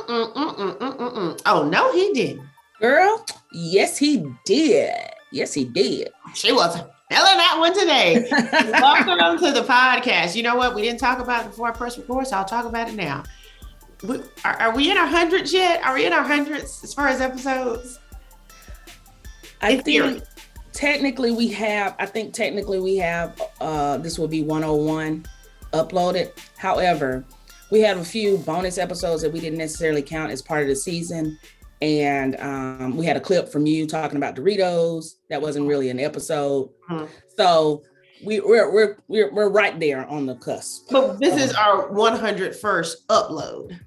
Oh, no, he didn't. Girl, yes, he did. Yes, he did. She was feeling that one today. Welcome to the podcast. You know what? We didn't talk about it before I press record, so I'll talk about it now. Are we in our hundreds yet? Are we in our hundreds as far as episodes? I think technically we have, this will be 101 uploaded. However, we have a few bonus episodes that we didn't necessarily count as part of the season. And we had a clip from you talking about Doritos. That wasn't really an episode. Mm-hmm. So we're right there on the cusp. But this is our 101st upload.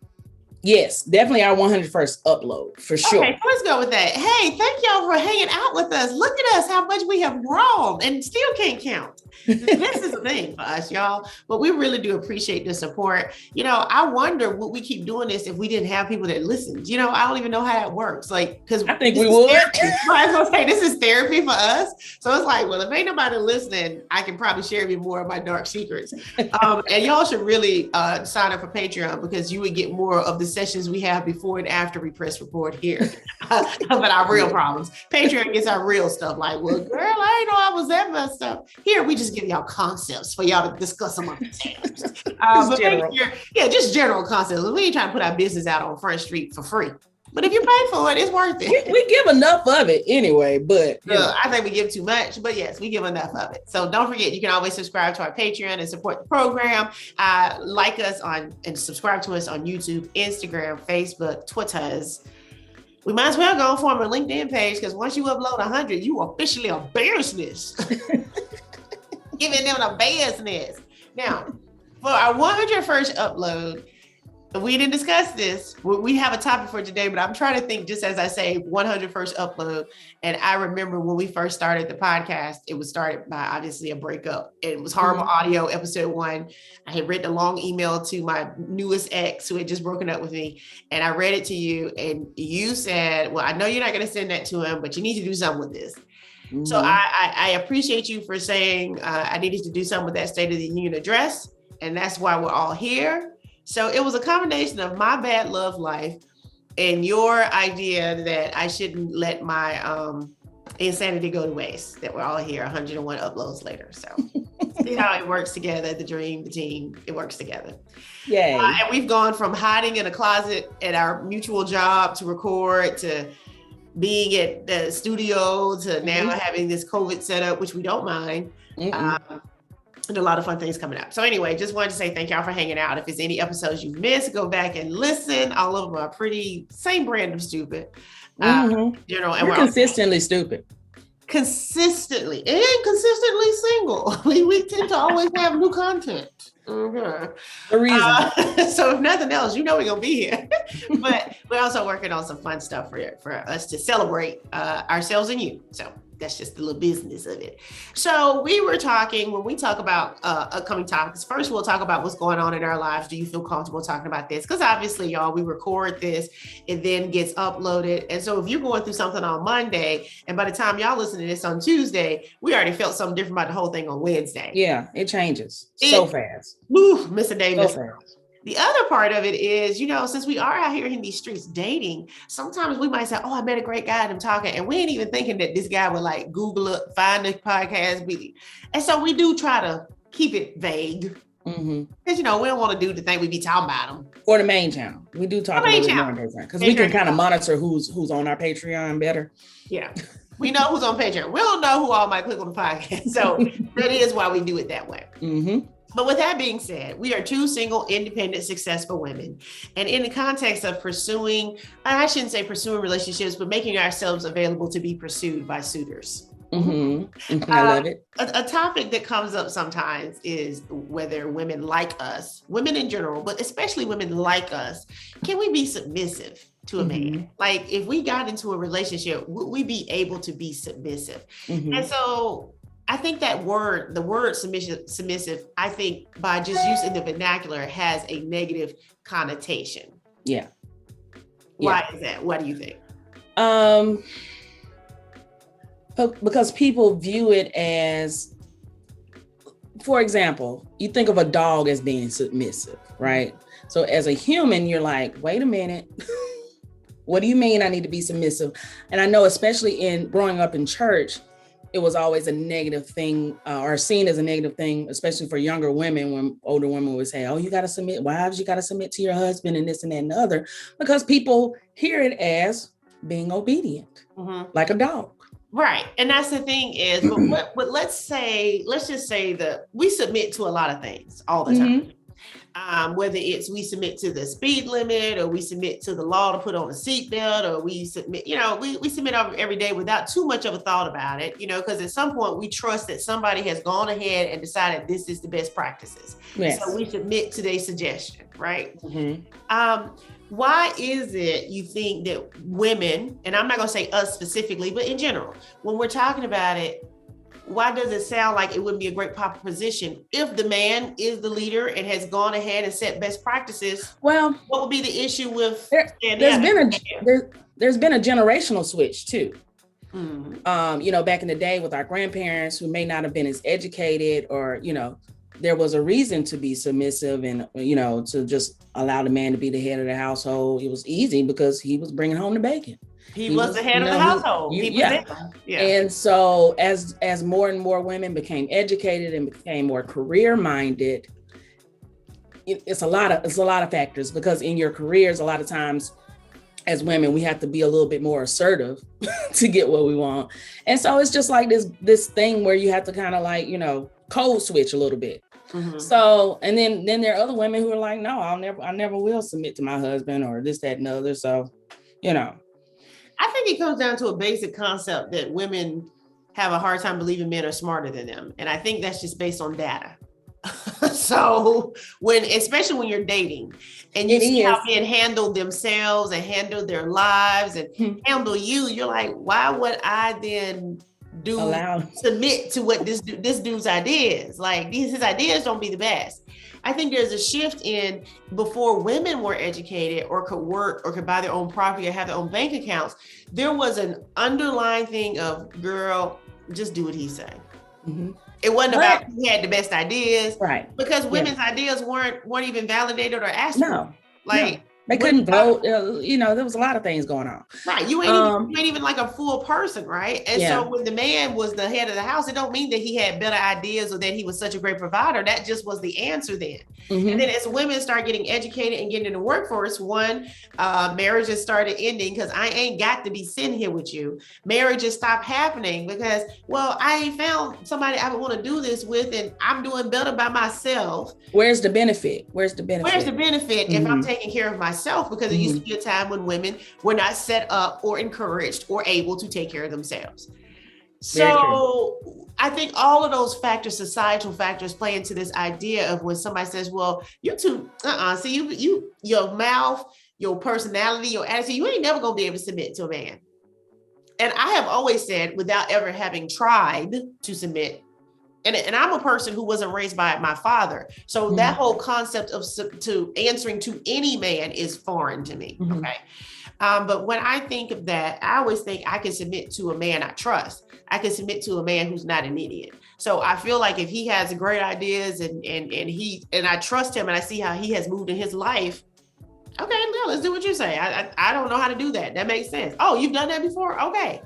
Yes, definitely our 101st upload for sure. Okay, let's go with that. Hey, thank y'all for hanging out with us. Look at us, how much we have grown and still can't count. This is a thing for us, y'all. But we really do appreciate the support. You know, I wonder would we keep doing this if we didn't have people that listened. You know, I don't even know how that works. Like, because I think we would. I was gonna say this is therapy for us. So it's like, well, if ain't nobody listening, I can probably share with you more of my dark secrets. And y'all should really sign up for Patreon because you would get more of the sessions we have before and after we press record here. But our real problems. Patreon gets our real stuff. Like, well, girl, I didn't know I was that messed up. Here, we just give y'all concepts for y'all to discuss among yourselves. Just general concepts. We ain't trying to put our business out on Front Street for free. But if you pay for it, it's worth it. We give enough of it anyway, but I think we give too much, but yes, we give enough of it. So don't forget, you can always subscribe to our Patreon and support the program. Like us on and subscribe to us on YouTube, Instagram, Facebook, Twitters. We might as well go form a LinkedIn page because once you upload 100, you are officially a business. Giving them a business. Now, for our 101st upload, we didn't discuss this. We have a topic for today, but I'm trying to think just as I say 101st upload. And I remember when we first started the podcast, it was started by obviously a breakup. It was horrible audio, episode 1. I had written a long email to my newest ex who had just broken up with me. And I read it to you and you said, well, I know you're not going to send that to him, but you need to do something with this. Mm-hmm. So I appreciate you for saying I needed to do something with that State of the Union address. And that's why we're all here. So it was a combination of my bad love life and your idea that I shouldn't let my insanity go to waste, that we're all here 101 uploads later. So see how it works together, the dream, the team, it works together. Yay. And we've gone from hiding in a closet at our mutual job to record to being at the studio to now having this COVID setup, which we don't mind. And a lot of fun things coming up. So anyway, just wanted to say thank y'all for hanging out. If there's any episodes you missed, go back and listen. All of them are pretty same brand of stupid. You know, and we're consistently stupid. Consistently single. We tend to always have new content. The reason. So if nothing else, you know we're gonna be here. But we're also working on some fun stuff for us to celebrate ourselves and you. So that's just the little business of it. So we were talking, when we talk about upcoming topics, first we'll talk about what's going on in our lives. Do you feel comfortable talking about this? Because obviously, y'all, we record this, it then gets uploaded. And so if you're going through something on Monday, and by the time y'all listen to this on Tuesday, we already felt something different about the whole thing on Wednesday. Yeah, it changes so fast. Woo, Mr. Davis. So fast. The other part of it is, you know, since we are out here in these streets dating, sometimes we might say, oh, I met a great guy and I'm talking. And we ain't even thinking that this guy would like Google it, find the podcast. And so we do try to keep it vague. Because, you know, we don't want to do the thing we be talking about them. Or the main channel. We do talk about the main channel. Because we can kind of monitor who's on our Patreon better. Yeah. We know who's on Patreon. We don't know who all might click on the podcast. So that is why we do it that way. But with that being said, we are two single, independent, successful women. And in the context of pursuing, I shouldn't say pursuing relationships, but making ourselves available to be pursued by suitors. I love it. A topic that comes up sometimes is whether women like us, women in general, but especially women like us, can we be submissive to a man? Like if we got into a relationship, would we be able to be submissive? And so I think that the word submissive, I think by just using the vernacular has a negative connotation. Yeah. Why is that? What do you think? Because people view it as for example, you think of a dog as being submissive, right? So as a human, you're like, wait a minute. What do you mean I need to be submissive? And I know, especially in growing up in church, it was always a negative thing or seen as a negative thing, especially for younger women, when older women would say, oh, you got to submit. Wives, you got to submit to your husband and this and that and the other, because people hear it as being obedient, like a dog. Right. And that's the thing is, but let's just say that we submit to a lot of things all the time. Whether it's we submit to the speed limit, or we submit to the law to put on a seatbelt, or we submit, we submit every day without too much of a thought about it, because at some point we trust that somebody has gone ahead and decided this is the best practices. Yes. So we submit to their suggestion, right? Why is it you think that women, and I'm not going to say us specifically, but in general, when we're talking about it, why does it sound like it wouldn't be a great proposition if the man is the leader and has gone ahead and set best practices? Well, what would be the issue with there's been a generational switch too. Back in the day with our grandparents who may not have been as educated, or there was a reason to be submissive and to just allow the man to be the head of the household. It was easy because he was bringing home the bacon. He was the head of the household. And so as more and more women became educated and became more career minded, it's a lot of factors, because in your careers, a lot of times as women, we have to be a little bit more assertive to get what we want. And so it's just like this thing where you have to kind of like, code switch a little bit. So, and then there are other women who are like, no, I never will submit to my husband or this, that, and the other. So, I think it comes down to a basic concept that women have a hard time believing men are smarter than them. And I think that's just based on data. So especially when you're dating and you see how men handle themselves and handle their lives and handle you're like, why would I then submit to what this dude's ideas? Like his ideas don't be the best. I think there's a shift in, before women were educated or could work or could buy their own property or have their own bank accounts, there was an underlying thing of, girl, just do what he say. It wasn't about who had the best ideas, right? Because women's ideas weren't even validated or asked for. They couldn't vote. There was a lot of things going on. Right. You ain't even like a full person, right? And so when the man was the head of the house, it don't mean that he had better ideas or that he was such a great provider. That just was the answer then. And then as women start getting educated and getting in the workforce, marriages started ending because I ain't got to be sitting here with you. Marriages stopped happening because, I ain't found somebody I would want to do this with, and I'm doing better by myself. Where's the benefit? If I'm taking care of myself? Because it used to be a time when women were not set up or encouraged or able to take care of themselves. So I think all of those factors, societal factors, play into this idea of when somebody says, well, you two, see your mouth, your personality, your attitude, you ain't never gonna be able to submit to a man. And I have always said, without ever having tried to submit, and I'm a person who wasn't raised by my father. So that whole concept of to answering to any man is foreign to me. Okay. But when I think of that, I always think I can submit to a man I trust. I can submit to a man who's not an idiot. So I feel like if he has great ideas and I trust him and I see how he has moved in his life, okay, no, let's do what you say. I don't know how to do that. That makes sense. Oh, you've done that before? Okay.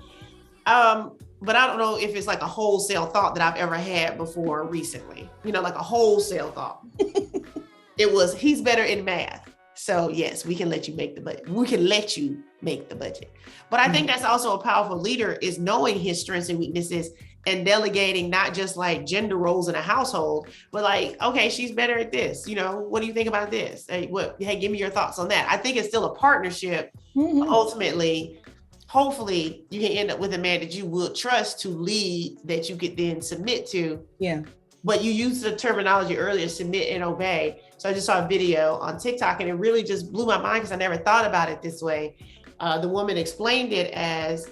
But I don't know if it's like a wholesale thought that I've ever had before recently, like a wholesale thought. It was, he's better in math. So yes, we can let you make the budget. We can let you make the budget. But I think that's also a powerful leader, is knowing his strengths and weaknesses and delegating, not just like gender roles in a household, but like, okay, she's better at this. What do you think about this? Hey, give me your thoughts on that. I think it's still a partnership. Ultimately, hopefully you can end up with a man that you would trust to lead, that you could then submit to. Yeah. But you used the terminology earlier, submit and obey. So I just saw a video on TikTok and it really just blew my mind because I never thought about it this way. The woman explained it as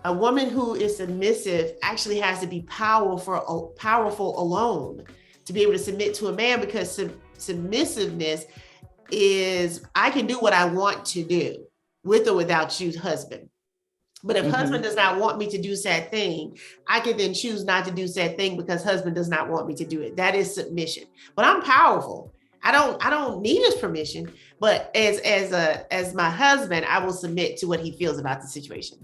a woman who is submissive actually has to be powerful alone to be able to submit to a man, because submissiveness is, I can do what I want to do with or without you, husband. But if husband does not want me to do said thing, I can then choose not to do said thing because husband does not want me to do it. That is submission. But I'm powerful. I don't need his permission. But as my husband, I will submit to what he feels about the situation.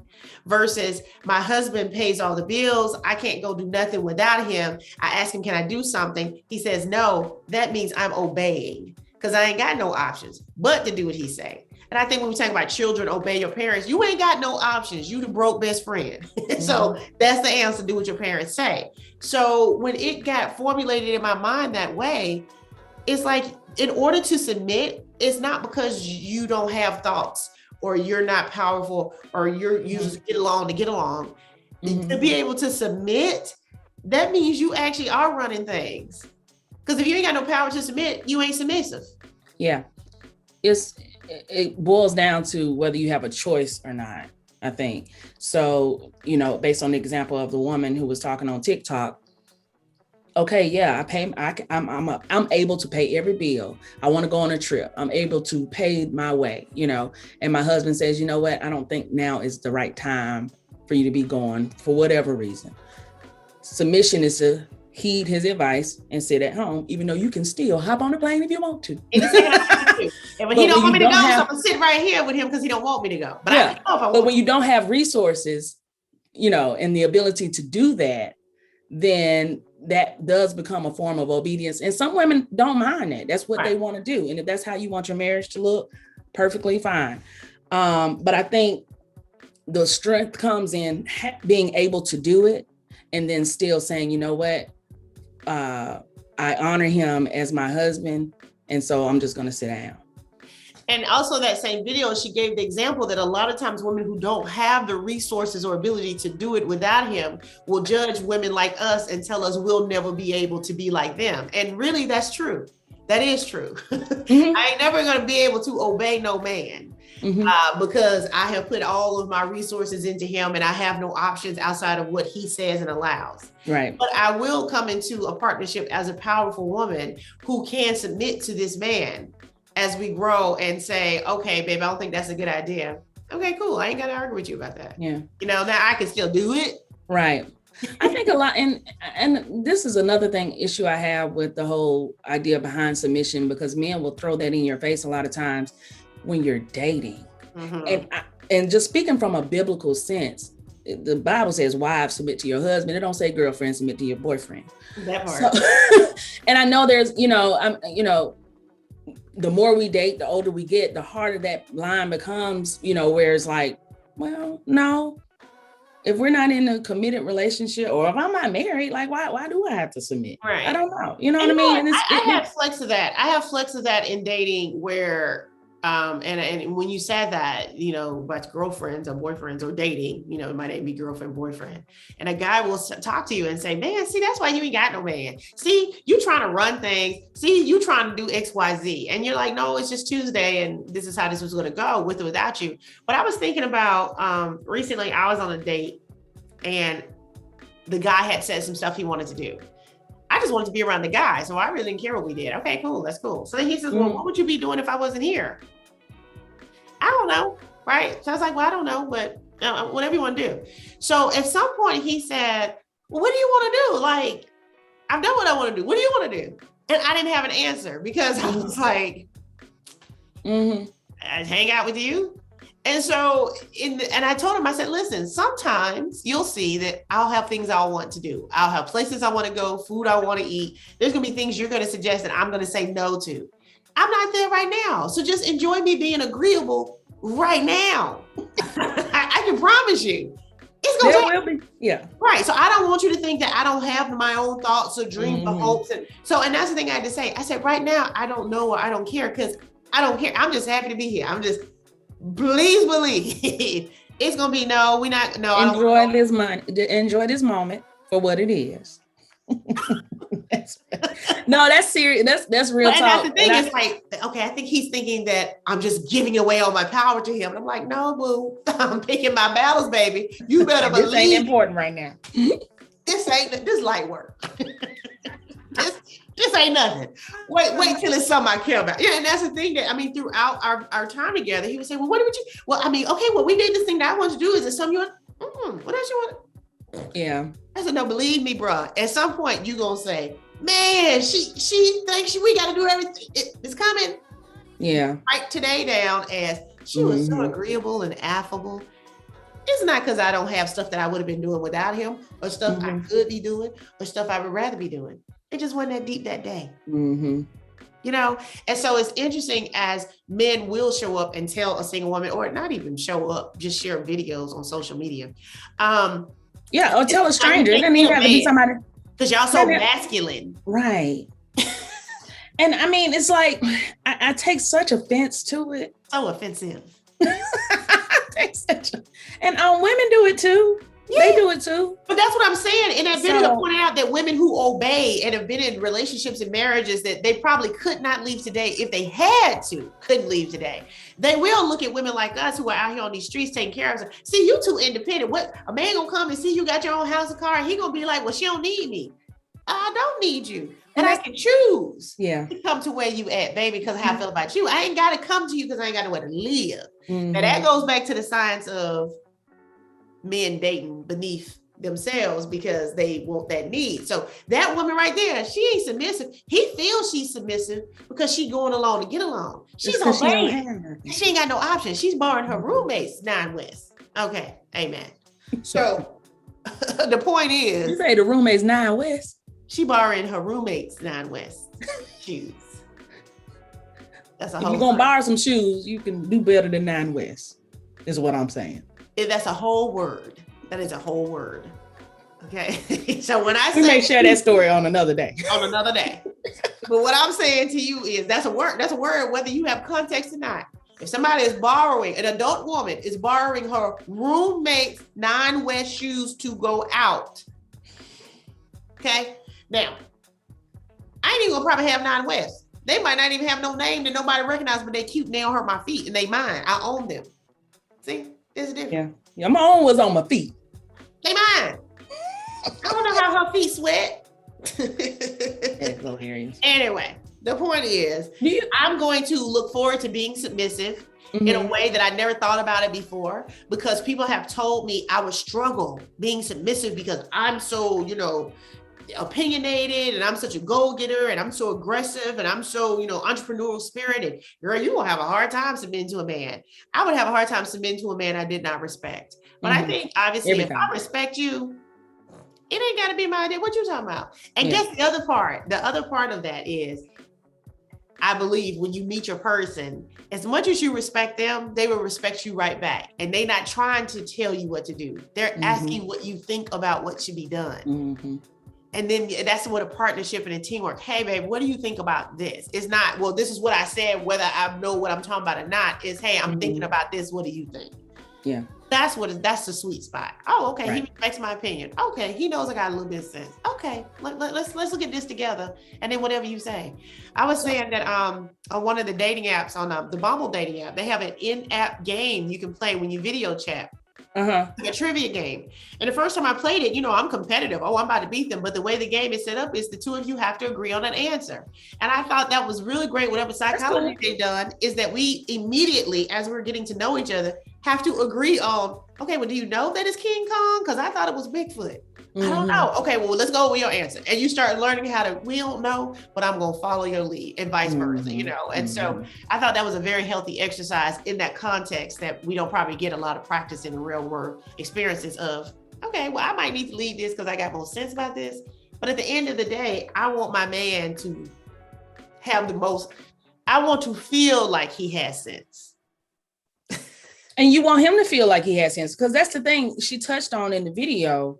Versus my husband pays all the bills. I can't go do nothing without him. I ask him, can I do something? He says no. That means I'm obeying because I ain't got no options but to do what he say. And I think when we talk about children, obey your parents, you ain't got no options. You the broke best friend. So that's the answer, do what your parents say. So when it got formulated in my mind that way, it's like, in order to submit, it's not because you don't have thoughts or you're not powerful or you just get along to get along. To be able to submit, that means you actually are running things. Because if you ain't got no power to submit, you ain't submissive. Yeah. It boils down to whether you have a choice or not, I think. So, based on the example of the woman who was talking on TikTok, okay, yeah, I'm able to pay every bill. I want to go on a trip. I'm able to pay my way, and my husband says, you know what? I don't think now is the right time for you to be going for whatever reason. Submission is to heed his advice and sit at home, even though you can still hop on the plane if you want to. And when he don't want me to go, so I'm gonna sit right here with him because he don't want me to go. But yeah, but when you don't have resources, and the ability to do that, then that does become a form of obedience. And some women don't mind that. That's what they want to do. And if that's how you want your marriage to look, perfectly fine. But I think the strength comes in being able to do it and then still saying, you know what? I honor him as my husband. And so I'm just going to sit down. And also that same video, she gave the example that a lot of times women who don't have the resources or ability to do it without him will judge women like us and tell us we'll never be able to be like them. And really, that's true. That is true. I ain't never going to be able to obey no man because I have put all of my resources into him and I have no options outside of what he says and allows. Right. But I will come into a partnership as a powerful woman who can submit to this man as we grow and say, okay, babe, I don't think that's a good idea. Okay, cool. I ain't got to argue with you about that. Yeah. Now I can still do it. Right. I think a lot, and this is another issue I have with the whole idea behind submission, because men will throw that in your face a lot of times when you're dating. And just speaking from a biblical sense, the Bible says, wives, submit to your husband. It don't say girlfriend, submit to your boyfriend. That part. So, and I know there's, the more we date, the older we get, the harder that line becomes, where it's like, well, no, if we're not in a committed relationship or if I'm not married, like, why do I have to submit? Right. I don't know. You know what I mean? I have flex of that. I have flex of that in dating where, and when you said that, about girlfriends or boyfriends or dating, it might even be girlfriend, boyfriend. And a guy will talk to you and say, man, see, that's why you ain't got no man. See, you trying to run things. See, you trying to do X, Y, Z. And you're like, no, it's just Tuesday. And this is how this was going to go with or without you. But I was thinking about, recently I was on a date and the guy had said some stuff he wanted to do. I just wanted to be around the guy. So I really didn't care what we did. Okay, cool. That's cool. So then he says, well, what would you be doing if I wasn't here? I don't know. Right. So I was like, well, I don't know, but whatever you want to do. So at some point he said, well, what do you want to do? Like, I've done what I want to do. What do you want to do? And I didn't have an answer because I was like, I'd hang out with you. And so, and I told him, I said, listen, sometimes you'll see that I'll have things I want to do. I'll have places I want to go, food I want to eat. There's going to be things you're going to suggest that I'm going to say no to. I'm not there right now. So just enjoy me being agreeable right now. I can promise you. It's going to will be. Yeah. Right. So I don't want you to think that I don't have my own thoughts or dreams or hopes. And that's the thing I had to say. I said, right now, I don't know or I don't care because I don't care. I'm just happy to be here. Please believe it's gonna be no. Enjoy this moment for what it is. No, that's serious. That's real talk. And that's the thing. It's like, okay, I think he's thinking that I'm just giving away all my power to him. And I'm like, no, boo. I'm picking my battles, baby. You better believe. This ain't important right now. This light work. This ain't nothing. Wait till it's something I care about. Yeah, and that's the thing that, I mean, throughout our time together, he would say, well, what would you, well, I mean, okay, well, we did this thing that I want to do. Is it something you want? What else you want? Yeah. I said, no, believe me, bro. At some point, you going to say, man, she thinks we got to do everything. It's coming. Yeah. Write today down as she was so agreeable and affable. It's not because I don't have stuff that I would have been doing without him, or stuff I could be doing, or stuff I would rather be doing. It just wasn't that deep that day. You know? And so it's interesting as men will show up and tell a single woman, or not even show up, just share videos on social media. Yeah, or tell a stranger. It doesn't even have to be somebody. Because y'all so masculine. Right. And I mean, it's like, I take such offense to it. So offensive. And women do it too. Yeah. They do it too. But that's what I'm saying. In that video, pointed out that women who obey and have been in relationships and marriages that they probably could not leave today if they had to, couldn't leave today. They will look at women like us who are out here on these streets taking care of us. See, you too independent. What, a man gonna come and see you got your own house and car, and he gonna be like, well, she don't need me. I don't need you. And I can choose to come to where you at, baby, because of how I feel about you. I ain't got to come to you because I ain't got nowhere to live. Now that goes back to the science of men dating beneath themselves because they want that need. So that woman right there, she ain't submissive. He feels she's submissive because she going along to get along. She's obeying. She ain't got no option. She's borrowing her roommate's 9 West. Okay, amen. So the point is, you say the roommate's 9 West. She borrowing her roommate's 9 West shoes. That's a whole. If you're gonna borrow some shoes, you can do better than 9 West. Is what I'm saying. That's a whole word. That is a whole word. Okay. So when I we may share that story on another day. On another day. But what I'm saying to you is that's a word. That's a word, whether you have context or not. If somebody is borrowing, an adult woman is borrowing her roommate's 9 West shoes to go out. Okay. Now, I ain't even gonna probably have 9 West. They might not even have no name that nobody recognizes, but they cute and they don't hurt my feet and they mine. I own them. See, there's a difference. Yeah, my own was on my feet. They mine. I don't know how her feet sweat. Anyway, the point is, I'm going to look forward to being submissive in a way that I never thought about it before, because people have told me I would struggle being submissive because I'm so, opinionated and I'm such a go-getter and I'm so aggressive and I'm so, entrepreneurial spirit, and girl, you will have a hard time submitting to a man. I would have a hard time submitting to a man I did not respect. But I think obviously if I respect you, it ain't got to be my idea. What you talking about? And guess the other part of that is, I believe when you meet your person, as much as you respect them, they will respect you right back. And they're not trying to tell you what to do. They're asking what you think about what should be done. And then that's what a partnership and a teamwork. Hey, babe, what do you think about this? It's not, well, this is what I said, whether I know what I'm talking about or not. Is, hey, I'm thinking about this. What do you think? Yeah. That's the sweet spot. Oh, okay. Right. He respects my opinion. Okay. He knows I got a little bit of sense. Okay. Let's look at this together. And then whatever you say. I was saying that on one of the dating apps, on the Bumble dating app, they have an in-app game you can play when you video chat. Like a trivia game. And the first time I played it, I'm competitive. Oh, I'm about to beat them. But the way the game is set up is the two of you have to agree on an answer. And I thought that was really great. Whatever psychology they've done is that we immediately, as we're getting to know each other, have to agree on, okay, well, do you know that it's King Kong? Because I thought it was Bigfoot. I don't know. Okay, well, let's go with your answer. And you start learning how to, we don't know, but I'm going to follow your lead and vice versa, And so I thought that was a very healthy exercise in that context that we don't probably get a lot of practice in the real world experiences of, okay, well, I might need to lead this because I got more sense about this. But at the end of the day, I want my man to have I want to feel like he has sense. And you want him to feel like he has sense, because that's the thing she touched on in the video,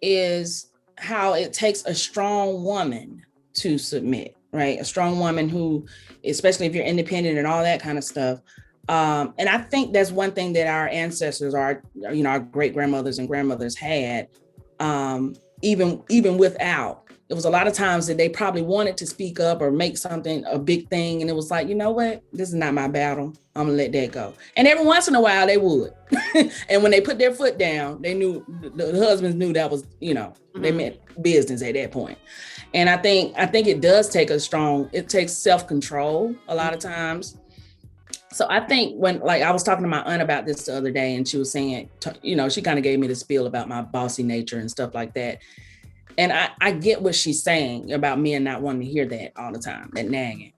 is how it takes a strong woman to submit, right? A strong woman who, especially if you're independent and all that kind of stuff. And I think that's one thing that our ancestors, our great grandmothers and grandmothers had, even without. There was a lot of times that they probably wanted to speak up or make something a big thing. And it was like, you know what? This is not my battle. I'm gonna let that go. And every once in a while they would. And when they put their foot down, they knew, the husbands knew that was, they meant business at that point. And I think it does take it takes self-control a lot of times. So I think when, like, I was talking to my aunt about this the other day, and she was saying, she kind of gave me the spiel about my bossy nature and stuff like that. And I get what she's saying about men not wanting to hear that all the time, that nagging.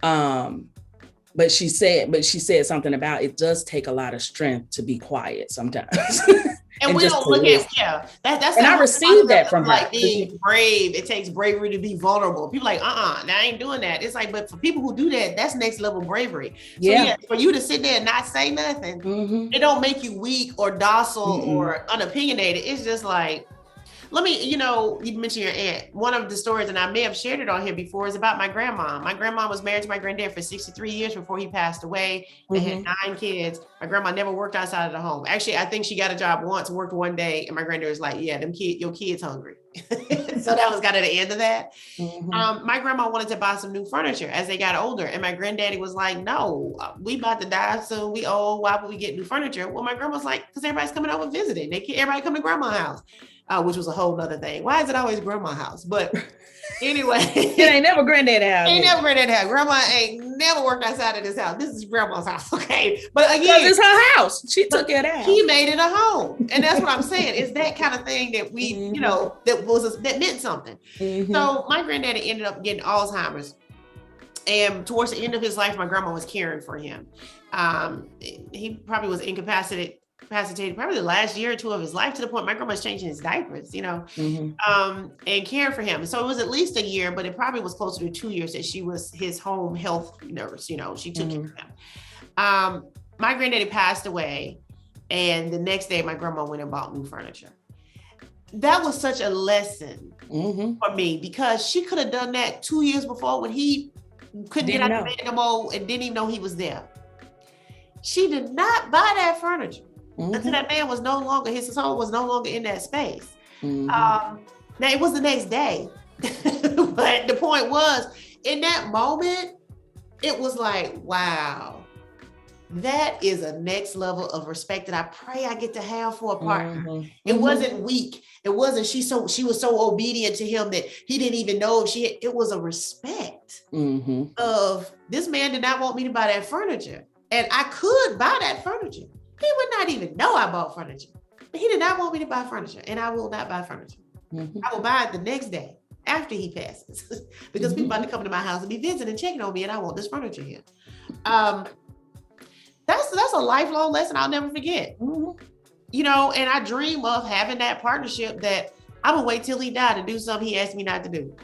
But she said something about it does take a lot of strength to be quiet sometimes. And we don't look at, that's and I received that from her. Like being brave, it takes bravery to be vulnerable. People like, I ain't doing that. It's like, but for people who do that, that's next level bravery. So for you to sit there and not say nothing, it don't make you weak or docile or unopinionated. It's just like, you mentioned your aunt. One of the stories, and I may have shared it on here before, is about my grandma. My grandma was married to my granddad for 63 years before he passed away. They had 9 kids. My grandma never worked outside of the home. Actually, I think she got a job once, worked one day, and my granddad was like, yeah, your kid's hungry. So that was kind of the end of that. My grandma wanted to buy some new furniture as they got older. And my granddaddy was like, no, we about to die soon. We old. Why would we get new furniture? Well, my grandma's like, because everybody's coming over visiting. Everybody come to grandma's house. Which was a whole nother thing. Why is it always grandma's house? But anyway. It ain't never granddad's house. Ain't never granddad's house. Grandma ain't never worked outside of this house. This is grandma's house, okay? But again. Because it's her house. She took it out. She made it a home. And that's what I'm saying. It's that kind of thing that we, that meant something. So my granddaddy ended up getting Alzheimer's. And towards the end of his life, my grandma was caring for him. He probably was incapacitated probably the last year or two of his life, to the point my grandma was changing his diapers, and caring for him. And so it was at least a year, but it probably was closer to 2 years that she was his home health nurse. She took care of him. My granddaddy passed away, and the next day my grandma went and bought new furniture. That was such a lesson for me, because she could have done that 2 years before when he couldn't get out of bed no more and didn't even know he was there. She did not buy that furniture until that man was no longer, his soul was no longer in that space. Now it was the next day, but the point was, in that moment, it was like, wow, that is a next level of respect that I pray I get to have for a partner. It wasn't weak. It wasn't she was so obedient to him that he didn't even know if it was a respect of, this man did not want me to buy that furniture. And I could buy that furniture. He would not even know I bought furniture. But he did not want me to buy furniture, and I will not buy furniture. I will buy it the next day after he passes, because people about to come to my house and be visiting and checking on me, and I want this furniture here. That's a lifelong lesson I'll never forget. And I dream of having that partnership that I'm gonna wait till he died to do something he asked me not to do.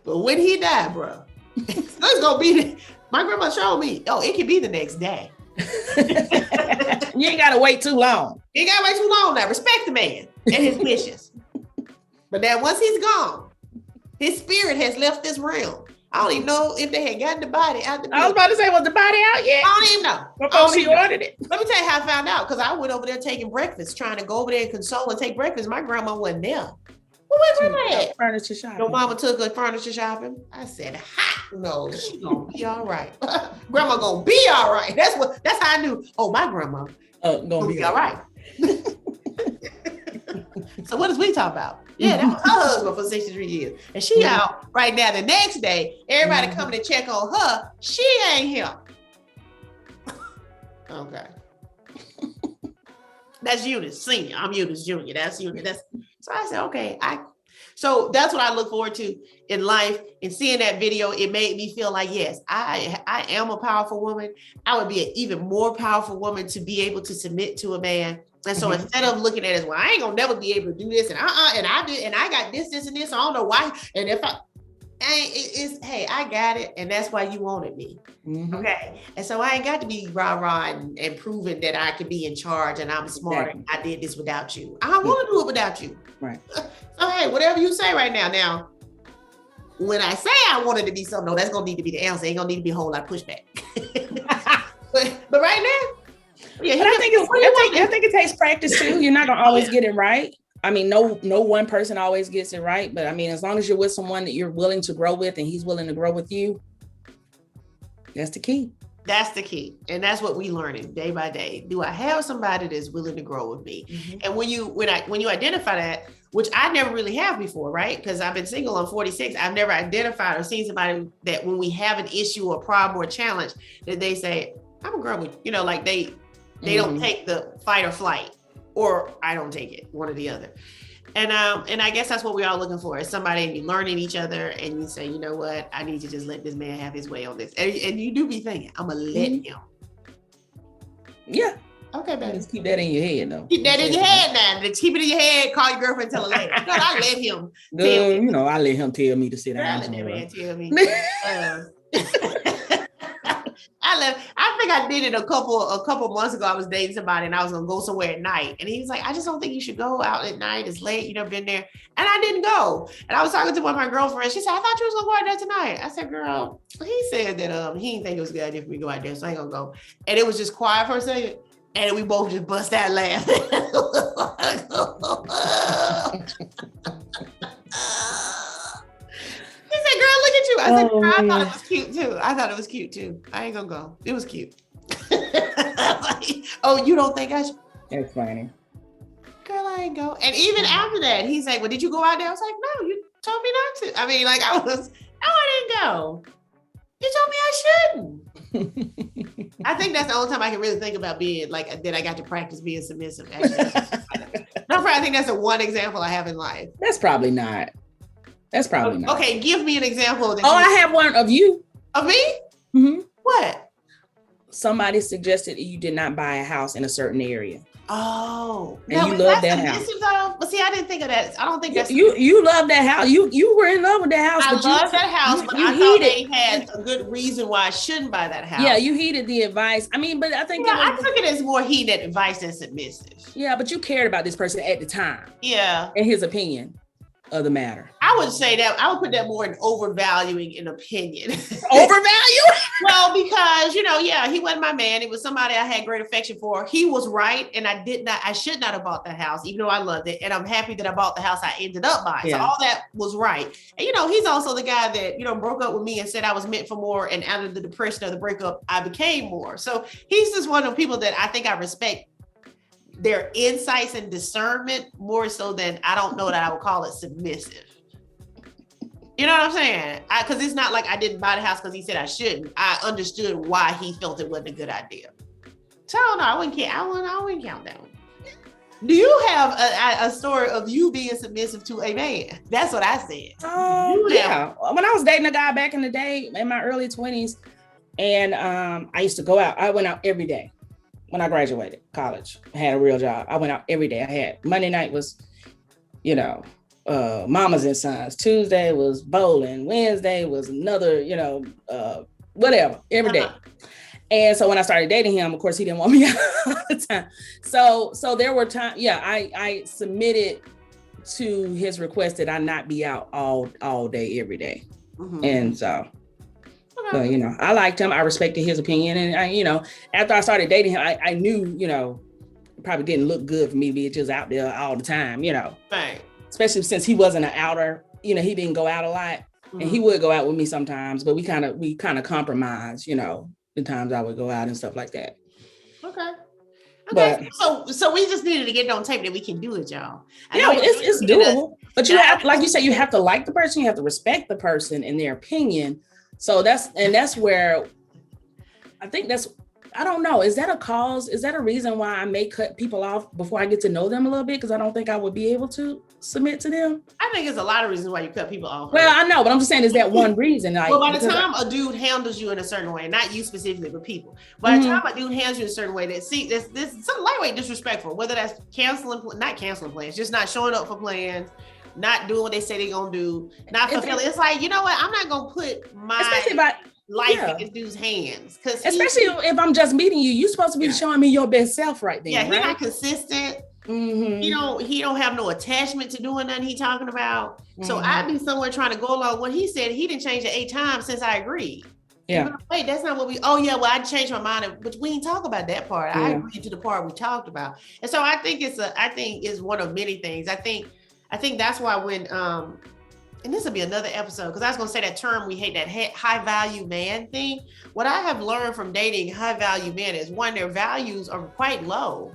But when he died, bro, it's gonna be my grandma showed me, it could be the next day. You ain't gotta wait too long. You ain't gotta wait too long now. Respect the man and his wishes. But then once he's gone, his spirit has left this realm. I don't even know if they had gotten the body out the building. I was about to say, was the body out yet? I don't even know. Before she ordered it. Let me tell you how I found out, because I went over there taking breakfast, trying to go over there and console and take breakfast. My grandma wasn't there. Where's grandma at? Furniture shopping. Your mama took her furniture shopping. I said, no, she gonna be all right. Grandma gonna be all right. That's how I knew. Oh, my grandma gonna be all right. So what does we talk about? Yeah, that was her husband for 63 years. And she out right now. The next day, everybody coming to check on her. She ain't here. Okay. That's Eunice Senior. I'm Eunice Junior. That's Eunice. So I said, okay. So that's what I look forward to in life. And seeing that video, it made me feel like, yes, I am a powerful woman. I would be an even more powerful woman to be able to submit to a man. And so instead of looking at it as, well, I ain't gonna never be able to do this, and and I did, and I got this, and this, I don't know why. And if hey, I got it, and that's why you wanted me. Okay. And so I ain't got to be rah-rah and proving that I can be in charge and I'm smart. Exactly. I did this without you. I don't want to do it without you. Right. So hey, whatever you say right now. Now, when I say I wanted to be something, no, that's gonna need to be the answer. Ain't gonna need to be a whole lot of pushback. but right now, Yeah, but I think it takes practice too. You're not gonna always get it right. I mean, no one person always gets it right. But I mean, as long as you're with someone that you're willing to grow with and he's willing to grow with you, that's the key. That's the key. And that's what we learning day by day. Do I have somebody that's willing to grow with me? Mm-hmm. And when you identify that, which I never really have before, right? Because I've been single, I'm 46. I've never identified or seen somebody that when we have an issue or problem or challenge that they say, I'm gonna grow with you. Like they don't take the fight or flight, or I don't take it, one or the other. And I guess that's what we're all looking for, is somebody, and you learning each other and you say, you know what, I need to just let this man have his way on this. And you do be thinking, I'm gonna let him. Yeah. Okay, baby. Just keep that in your head though. Keep that in your head now. Just keep it in your head, call your girlfriend, tell her later. God, I let him tell me. You know, I let him tell me to sit down. I let that man tell me. I think I did it a couple months ago. I was dating somebody and I was gonna go somewhere at night. And he was like, I just don't think you should go out at night. It's late, you never been there. And I didn't go. And I was talking to one of my girlfriends. She said, I thought you was gonna go out there tonight. I said, girl, he said that he didn't think it was a good idea for me to go out there, so I ain't gonna go. And it was just quiet for a second. And we both just bust out laughing. He said, girl, look at you. I said, girl, I thought it was cute too. I ain't gonna go. It was cute. Oh, you don't think I should? That's funny. Girl, I ain't go. And even after that, he's like, well, did you go out there? I was like, no, you told me not to. I mean, like I didn't go. You told me I shouldn't. I think that's the only time I can really think about being like, that I got to practice being submissive. Actually. No, I think that's the one example I have in life. That's probably not. Okay, give me an example. I have one of you. Of me? Mm-hmm. What? Somebody suggested you did not buy a house in a certain area. Oh, and you love that house. But see, I didn't think of that. I don't think that's you love that house. You were in love with that house. I love that house, but I thought they had a good reason why I shouldn't buy that house. Yeah, you heeded the advice. I mean, but I think I took it as more heeded advice than submissive. Yeah, but you cared about this person at the time. Yeah, and his opinion of the matter. I would say that I would put that more in overvaluing an opinion. Overvalue? Well, because he wasn't my man. It was somebody I had great affection for. He was right, and I should not have bought that house, even though I loved it. And I'm happy that I bought the house I ended up buying. Yeah. So all that was right. And he's also the guy that broke up with me and said I was meant for more. And out of the depression of the breakup, I became more. So he's just one of the people that I think I respect their insights and discernment more so than I don't know that I would call it submissive. You know what I'm saying? Because it's not like I didn't buy the house because he said I shouldn't. I understood why he felt it wasn't a good idea. So no, I wouldn't count that one. Do you have a story of you being submissive to a man? That's what I said. Yeah. When I was dating a guy back in the day, in my early 20s, and I used to go out. I went out every day. When I graduated college, I had a real job. I went out every day. I had Monday night was, Mamas and Sons. Tuesday was bowling. Wednesday was another, whatever, every day. And so when I started dating him, of course, he didn't want me out all the time. So there were times, I submitted to his request that I not be out all day, every day. Mm-hmm. And so. But, I liked him. I respected his opinion. And after I started dating him, I knew, it probably didn't look good for me to be just out there all the time, Right. Especially since he wasn't an outer, he didn't go out a lot. Mm-hmm. And he would go out with me sometimes, but we kind of compromised, the times I would go out and stuff like that. Okay. But, so we just needed to get it on tape that we can do it, y'all. It's doable. But you have, like you said, you have to like the person, you have to respect the person and their opinion. So that's where I think I don't know. Is that a cause? Is that a reason why I may cut people off before I get to know them a little bit? Because I don't think I would be able to submit to them. I think there's a lot of reasons why you cut people off. Well, I know, but I'm just saying, is that one reason? Well, by the time a dude handles you in a certain way, not you specifically, but people, by the time a dude handles you in a certain way, there's some lightweight disrespectful, whether that's not canceling plans, just not showing up for plans, not doing what they say they're going to do, not fulfilling. It's like, you know what? I'm not going to put my life in this dude's hands. Especially if I'm just meeting you, you're supposed to be showing me your best self right there. Yeah, he's not consistent. Mm-hmm. He don't have no attachment to doing nothing he talking about. Mm-hmm. So I'd be somewhere trying to go along. When he said he didn't change it 8 times since I agreed. Yeah. Wait, that's not what we. Oh yeah, well I changed my mind, but we didn't talk about that part. I Yeah. agreed to the part we talked about, and so I think it's one of many things. I think that's why when and this will be another episode because I was going to say that term we hate, that high value man thing. What I have learned from dating high value men is one, their values are quite low.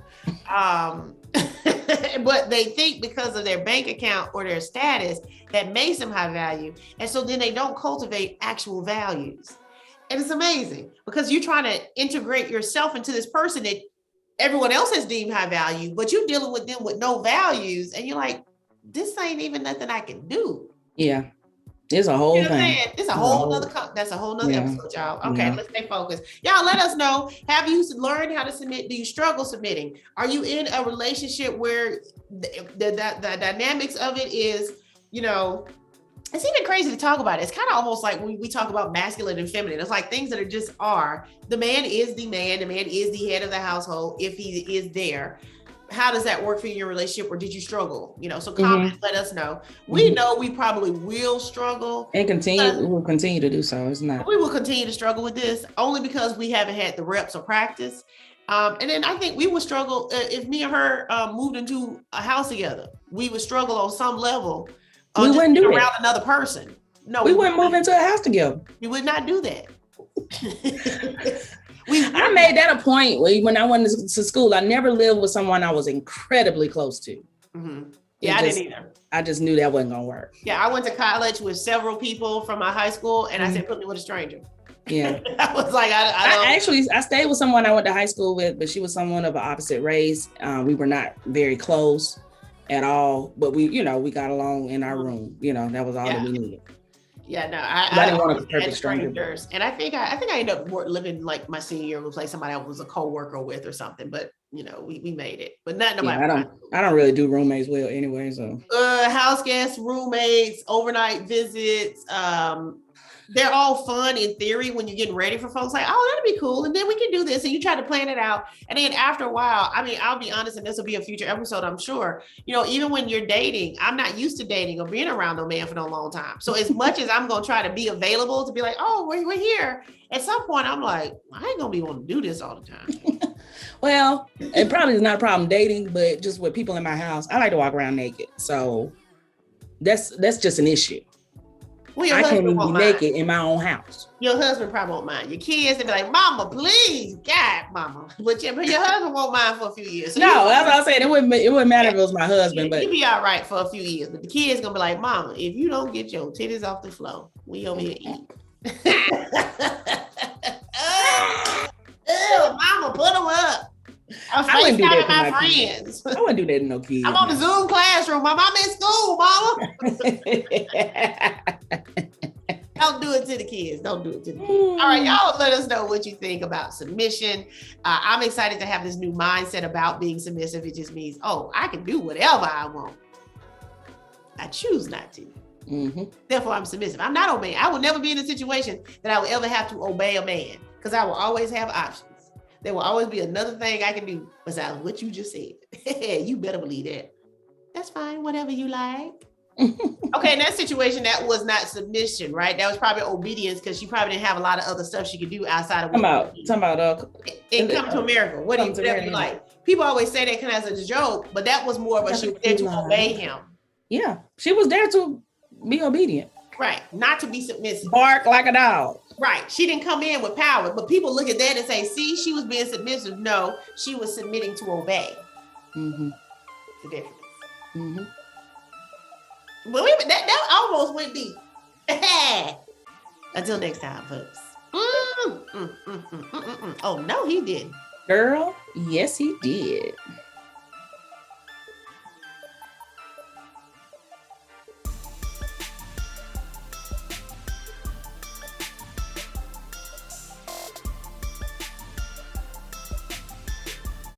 But they think because of their bank account or their status that makes them high value. And so then they don't cultivate actual values. And it's amazing because you're trying to integrate yourself into this person that everyone else has deemed high value, but you're dealing with them with no values. And you're like, this ain't even nothing I can do. Yeah. It's a whole thing. It's a whole nother, that's a whole nother episode, y'all. Okay, let's stay focused. Y'all, let us know. Have you learned how to submit? Do you struggle submitting? Are you in a relationship where the dynamics of it is, it's even crazy to talk about it. It's kind of almost like when we talk about masculine and feminine. It's like things that are just are. The man is the man. The man is the head of the household if he is there. How does that work for you in your relationship, or did you struggle? So comment, let us know. We know we probably will struggle. And we will continue to do so. It's not. We will continue to struggle with this only because we haven't had the reps or practice. And then I think we would struggle if me and her moved into a house together. We would struggle on some level. We wouldn't do around another person. No, we wouldn't move into a house together. We would not do that. I made that a point when I went to school. I never lived with someone I was incredibly close to. Mm-hmm. Yeah, I didn't either. I just knew that wasn't gonna work. Yeah, I went to college with several people from my high school, and I said, put me with a stranger. Yeah. I was like, I stayed with someone I went to high school with, but she was someone of an opposite race. We were not very close at all, but we got along in our room. That was all that we needed. Yeah, no, I didn't want a perfect stranger. And I think I ended up living like my senior year with like somebody I was a co-worker with or something, but we made it. But not nobody. Yeah, I don't really do roommates well anyway. So house guests, roommates, overnight visits, they're all fun in theory when you're getting ready for folks like, oh, that'd be cool. And then we can do this. And you try to plan it out. And then after a while, I mean, I'll be honest, and this will be a future episode, I'm sure, even when you're dating, I'm not used to dating or being around no man for no long time. So as much as I'm going to try to be available to be like, oh, we're here. At some point, I'm like, I ain't going to be wanting to do this all the time. Well, it probably is not a problem dating, but just with people in my house, I like to walk around naked. So that's just an issue. Well, I can't even be naked in my own house. Your husband probably won't mind. Your kids, they be like, Mama, please, God, Mama. But your husband won't mind for a few years. So no, that's what I said. It wouldn't matter if it was my husband. But you'd be all right for a few years. But the kids gonna be like, Mama, if you don't get your titties off the floor, we over here eat. Mama, put them up. I wouldn't do that to my friends. I wouldn't do that to no kids. I'm on the Zoom classroom. I'm in school, Mama. Don't do it to the kids. Don't do it to the kids. All right, y'all let us know what you think about submission. I'm excited to have this new mindset about being submissive. It just means, I can do whatever I want. I choose not to. Mm-hmm. Therefore, I'm submissive. I'm not obeying. I will never be in a situation that I will ever have to obey a man because I will always have options. There will always be another thing I can do besides what you just said. You better believe that. That's fine. Whatever you like. Okay, in that situation, that was not submission, right? That was probably obedience because she probably didn't have a lot of other stuff she could do outside of Talking about and Come to America. What do you like? People always say that kind of as a joke, but that was more of a she was there to obey him. Yeah, she was there to be obedient. Right, not to be submissive. Bark like a dog. Right, she didn't come in with power, but people look at that and say, see, she was being submissive. No, she was submitting to obey. Mm-hmm. The difference. Mm-hmm. But that almost went deep. Until next time, folks. Oh, no, he didn't. Girl, yes, he did.